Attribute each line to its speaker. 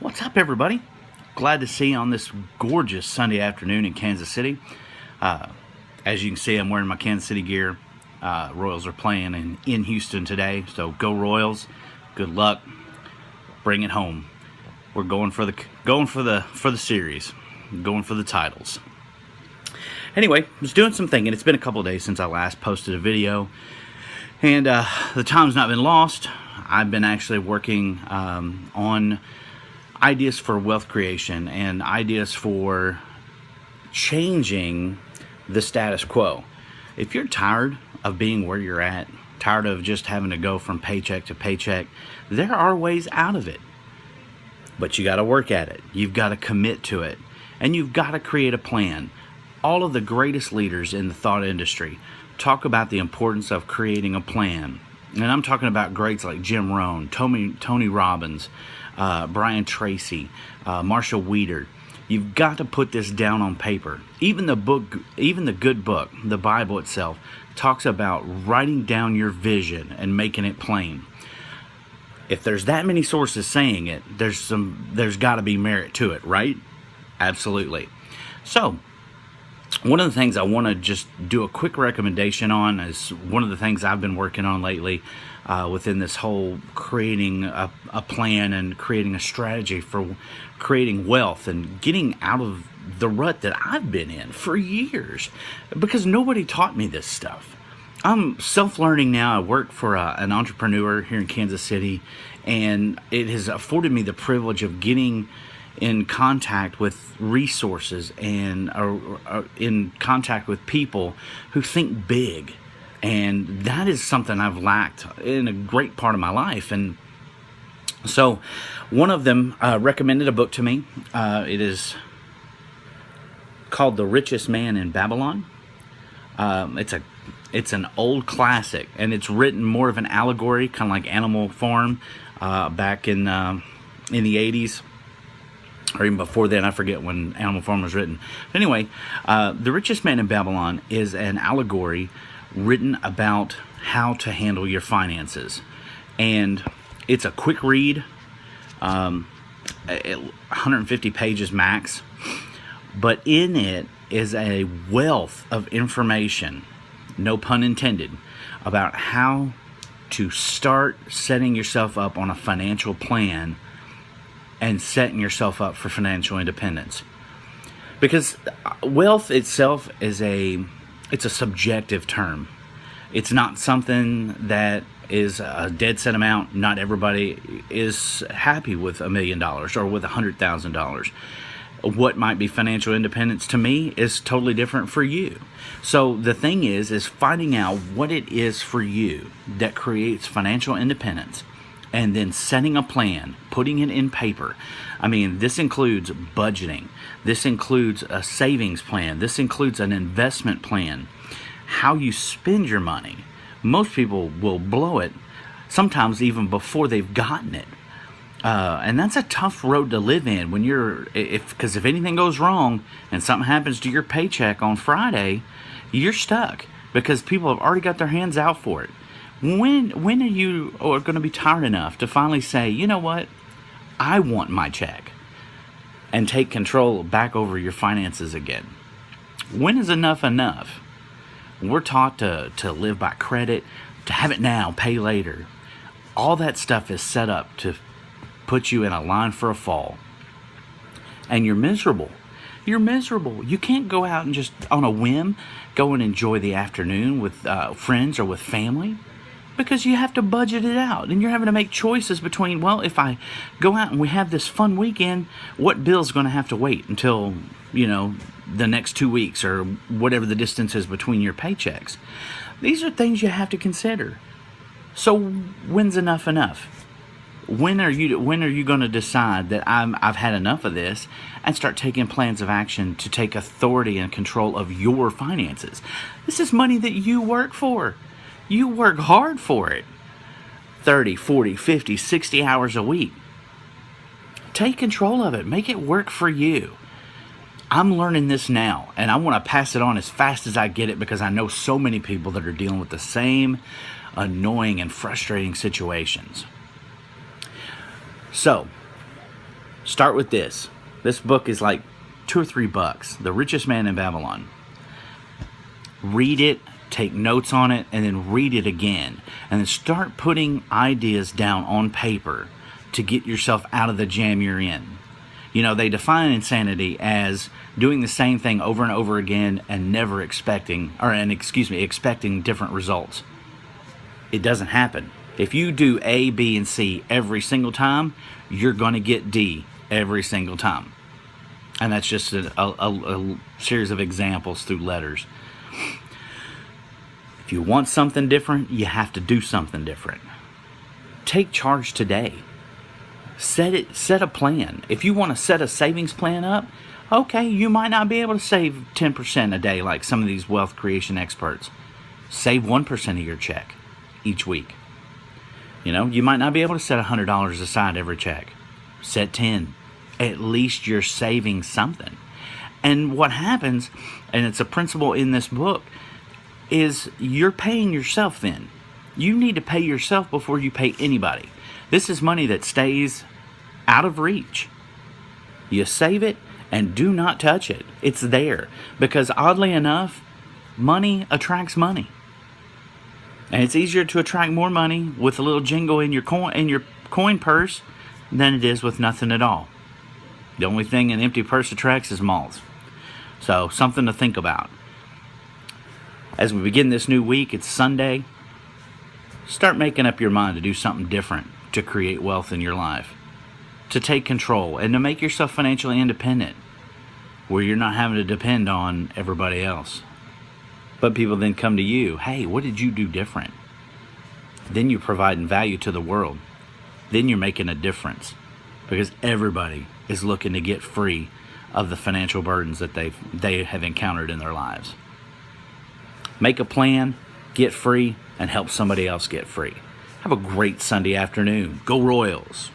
Speaker 1: What's up, everybody? Glad to see you on this gorgeous Sunday afternoon in Kansas City. As you can see, I'm wearing my Kansas City gear. Royals are playing in Houston today, so go Royals. Good luck. Bring it home. We're going for the series, going for the titles. Anyway, I was doing some thinking. It's been a couple of days since I last posted a video, and the time's not been lost. I've been actually working on ideas for wealth creation and ideas for changing the status quo. If you're tired of being where you're at, tired of just having to go from paycheck to paycheck, there are ways out of it. But you got to work at it. You've got to commit to it. And you've got to create a plan. All of the greatest leaders in the thought industry talk about the importance of creating a plan. And I'm talking about greats like Jim Rohn, Tony Robbins, Brian Tracy, Marshall Weeder. You've got to put this down on paper. Even the good book, the Bible itself, talks about writing down your vision and making it plain. If there's that many sources saying it, there's got to be merit to it, right? Absolutely. So, one of the things I want to just do a quick recommendation on is one of the things I've been working on lately within this whole creating a plan and creating a strategy for creating wealth and getting out of the rut that I've been in for years, because nobody taught me this stuff. I'm self-learning now. I work for an entrepreneur here in Kansas City, and it has afforded me the privilege of getting in contact with resources and in contact with people who think big. And that is something I've lacked in a great part of my life. And so one of them recommended a book to me. It is called The Richest Man in Babylon. It's an old classic, and it's written more of an allegory, kind of like Animal Farm back in the 80s. Or even before then, I forget when Animal Farm was written. But anyway, The Richest Man in Babylon is an allegory written about how to handle your finances. And it's a quick read, 150 pages max. But in it is a wealth of information, no pun intended, about how to start setting yourself up on a financial plan and setting yourself up for financial independence. Because wealth itself is it's a subjective term. It's not something that is a dead set amount. Not everybody is happy with $1 million or with $100,000. What might be financial independence to me is totally different for you. So the thing is finding out what it is for you that creates financial independence, and then setting a plan, putting it in paper. I mean, this includes budgeting. This includes a savings plan. This includes an investment plan. How you spend your money. Most people will blow it, sometimes even before they've gotten it. And that's a tough road to live in when because if anything goes wrong and something happens to your paycheck on Friday, you're stuck because people have already got their hands out for it. When are you going to be tired enough to finally say, you know what, I want my check, and take control back over your finances again? When is enough enough? We're taught to live by credit, to have it now, pay later. All that stuff is set up to put you in a line for a fall. And you're miserable. You're miserable. You can't go out and just on a whim go and enjoy the afternoon with friends or with family, because you have to budget it out, and you're having to make choices between, well, if I go out and we have this fun weekend, what bill's going to have to wait until, the next 2 weeks or whatever the distance is between your paychecks? These are things you have to consider. So when's enough enough? When are you going to decide that I've had enough of this and start taking plans of action to take authority and control of your finances? This is money that you work for. You work hard for it. 30, 40, 50, 60 hours a week. Take control of it. Make it work for you. I'm learning this now, and I want to pass it on as fast as I get it, because I know so many people that are dealing with the same annoying and frustrating situations. So, Start with this. This book is like $2 or $3. The Richest Man in Babylon. Read it, take notes on it, and then read it again. And then start putting ideas down on paper to get yourself out of the jam you're in. You know, they define insanity as doing the same thing over and over again and never expecting different results. It doesn't happen. If you do A, B, and C every single time, you're going to get D every single time. And that's just a series of examples through letters. If you want something different, you have to do something different. Take charge today. Set a plan. If you want to set a savings plan up, okay, you might not be able to save 10% a day like some of these wealth creation experts. Save 1% of your check each week. You know, you might not be able to set $100 aside every check. Set 10. At least you're saving something. And what happens, and it's a principle in this book, is you're paying yourself then. You need to pay yourself before you pay anybody. This is money that stays out of reach. You save it and do not touch it. It's there because oddly enough, money attracts money. And it's easier to attract more money with a little jingle in your coin purse than it is with nothing at all. The only thing an empty purse attracts is moths. So something to think about. As we begin this new week, it's Sunday. Start making up your mind to do something different to create wealth in your life, to take control, and to make yourself financially independent, where you're not having to depend on everybody else. But people then come to you, hey, what did you do different? Then you're providing value to the world. Then you're making a difference, because everybody is looking to get free of the financial burdens that they have encountered in their lives. Make a plan, get free, and help somebody else get free. Have a great Sunday afternoon. Go Royals!